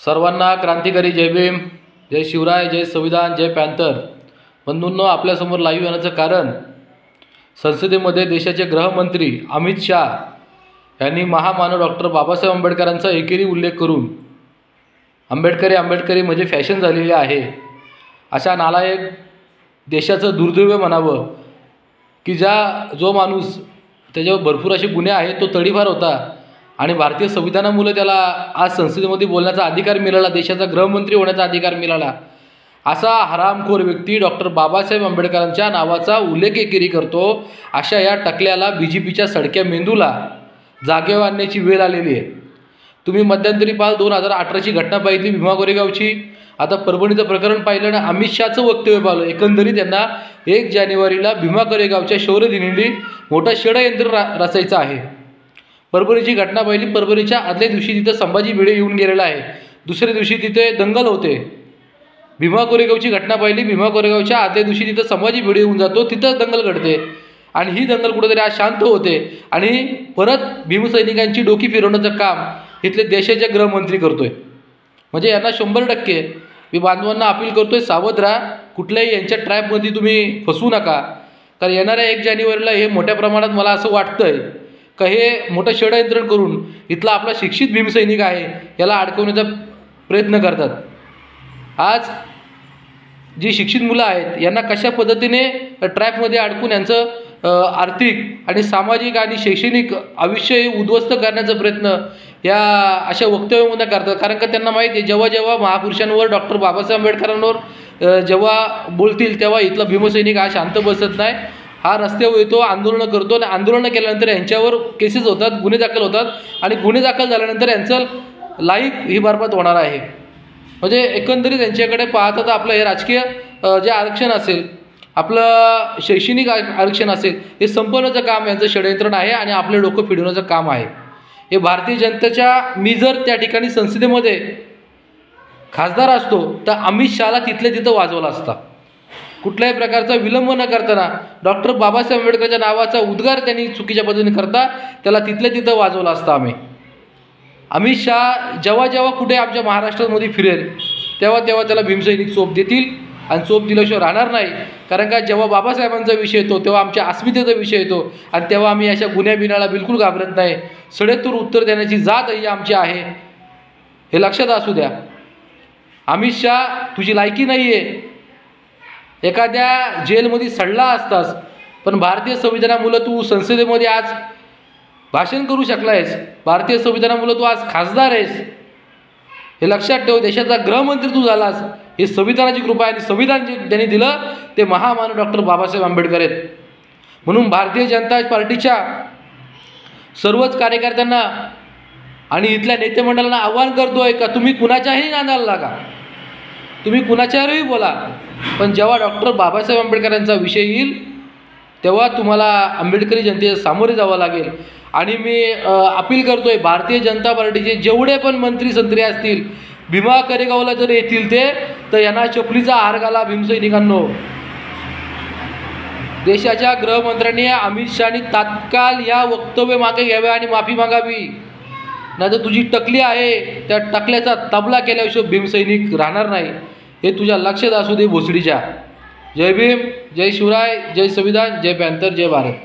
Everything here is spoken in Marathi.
सर्वांना क्रांतिकारी जय भीम, जय शिवराय, जय संविधान, जय पॅन्थर. बंधूंनो, आपल्यासमोर लाईव्ह येण्याचं कारण संसदेमध्ये देशाचे गृहमंत्री अमित शाह यांनी महामानव डॉक्टर बाबासाहेब आंबेडकरांचा एकेरी उल्लेख करून आंबेडकरी म्हणजे फॅशन झालेली आहे अशा नालायक देशाचं दुर्दैव म्हणावं की जो माणूस त्याच्यावर भरपूर असे गुन्हे आहेत तो तडीपार होता आणि भारतीय संविधानामुळे त्याला आज संसदेमध्ये बोलण्याचा अधिकार मिळाला, देशाचा गृहमंत्री होण्याचा अधिकार मिळाला. असा हरामखोर व्यक्ती डॉक्टर बाबासाहेब आंबेडकरांच्या नावाचा उल्लेख एकेरी करतो. अशा या टकल्याला BJPच्या सडक्या मेंदूला जागेवर आणण्याची वेळ आलेली आहे. तुम्ही मध्यंतरी पाल 2018ची घटना पाहिली भीमा कोरेगावची. आता परभणीचं प्रकरण पाहिलं ना, अमित शहाचं वक्तव्य पाहिलं. एकंदरीत त्यांना 1 जानेवारीला भीमा कोरेगावच्या शौर्यदिनी मोठा षडयंत्र रचायचं आहे. परभणीची घटना पाहिली. परभणीच्या आदल्या दिवशी तिथं संभाजी भिडे येऊन गेलेला आहे. दुसऱ्या दिवशी तिथे दंगल होते. भीमा कोरेगावची घटना पाहिली. भीमा कोरेगावच्या आदल्या दिवशी तिथं संभाजी भिडे येऊन जातो, तिथं दंगल घडते आणि ही दंगल कुठेतरी आज शांत होते आणि परत भीमसैनिकांची डोकी फिरवण्याचं काम इथले देशाचे गृहमंत्री करतोय. म्हणजे यांना 100% मी बांधवांना अपील करतोय, सावध राहा. कुठल्याही यांच्या ट्रॅपमध्ये तुम्ही फसवू नका. कारण येणाऱ्या 1 जानेवारीला हे मोठ्या प्रमाणात मला असं वाटतंय का हे मोठं षडयंत्र करून इथला आपला शिक्षित भीमसैनिक आहे याला अडकवण्याचा प्रयत्न करतात. आज जी शिक्षित मुलं आहेत यांना कशा पद्धतीने ट्रॅपमध्ये अडकून यांचं आर्थिक आणि सामाजिक आणि शैक्षणिक आयुष्य उद्ध्वस्त करण्याचा प्रयत्न या अशा वक्तव्यामध्ये करतात. कारण का त्यांना माहिती आहे जेव्हा महापुरुषांवर डॉक्टर बाबासाहेब आंबेडकरांवर जेव्हा बोलतील तेव्हा इथला भीमसैनिक हा शांत बसत नाही. हा रस्त्यावर येतो, आंदोलनं करतो आणि आंदोलनं केल्यानंतर यांच्यावर केसेस होतात, गुन्हे दाखल होतात आणि गुन्हे दाखल झाल्यानंतर यांचं लाईफ ही बरबाद होणार आहे. म्हणजे एकंदरीत यांच्याकडे पाहता तर आपलं हे राजकीय जे आरक्षण असेल, आपलं शैक्षणिक आरक्षण असेल, हे संपवण्याचं काम यांचं षडयंत्रण आहे आणि आपले डोकं फिरवण्याचं काम आहे. हे भारतीय जनतेच्या मी जर त्या ठिकाणी संसदेमध्ये खासदार असतो तर अमित शहाला तिथल्या तिथं वाजवला असता. कुठल्याही प्रकारचा विलंब न करताना डॉक्टर बाबासाहेब आंबेडकरच्या नावाचा उद्गार त्यांनी चुकीच्या पद्धतीने करता त्याला तिथल्या तिथं वाजवला असता आम्ही. अमित शहा जेव्हा कुठे आमच्या महाराष्ट्रामध्ये फिरेल तेव्हा त्याला भीमसैनिक चोप देतील आणि चोप दिल्याशिवाय राहणार नाही. कारण का जेव्हा बाबासाहेबांचा विषय येतो तेव्हा आमच्या अस्मितेचा विषय येतो आणि तेव्हा आम्ही अशा गुन्ह्याबिनाला बिलकुल घाबरत नाही. सडेतूर उत्तर देण्याची जात ही आमची आहे, हे लक्षात असू द्या. अमित शहा, तुझी लायकी नाही आहे. एखाद्या जेलमध्ये सडला असतास पण भारतीय संविधानामुळे तू संसदेमध्ये आज भाषण करू शकला आहेस. भारतीय संविधानामुळे तू आज खासदार आहेस, हे लक्षात ठेव. देशाचा गृहमंत्री तू झालास, हे संविधानाची कृपा आहे आणि संविधान जे त्यांनी दिलं ते महामानव डॉक्टर बाबासाहेब आंबेडकर आहेत. म्हणून भारतीय जनता पार्टीच्या सर्वच कार्यकर्त्यांना आणि इथल्या नेते मंडळांना आव्हान करतोय का तुम्ही कुणाच्याही नादाला लागा, तुम्ही कुणाच्यावरही बोला, पण जेव्हा डॉक्टर बाबासाहेब आंबेडकरांचा विषय येईल तेव्हा तुम्हाला आंबेडकरी जनतेच्या सामोरे जावं लागेल. आणि मी अपील करतोय भारतीय जनता पार्टीचे जेवढे पण मंत्री संत्री असतील भीमा कोरेगावला जर येतील ते तर यांना चपलीचा हार घाला भीमसैनिकांनो. देशाच्या गृहमंत्र्यांनी अमित शहानी तात्काळ या वक्तव्य मागे घ्यावे आणि माफी मागावी. नाही तर तुझी टकली आहे त्या टकल्याचा तबला केल्याशिवाय भीमसैनिक राहणार नाही, हे तुझ्या लक्षात असू दे भोसडीच्या. जय भीम, जय शिवराय, जय संविधान, जय पॅन्थर, जय भारत.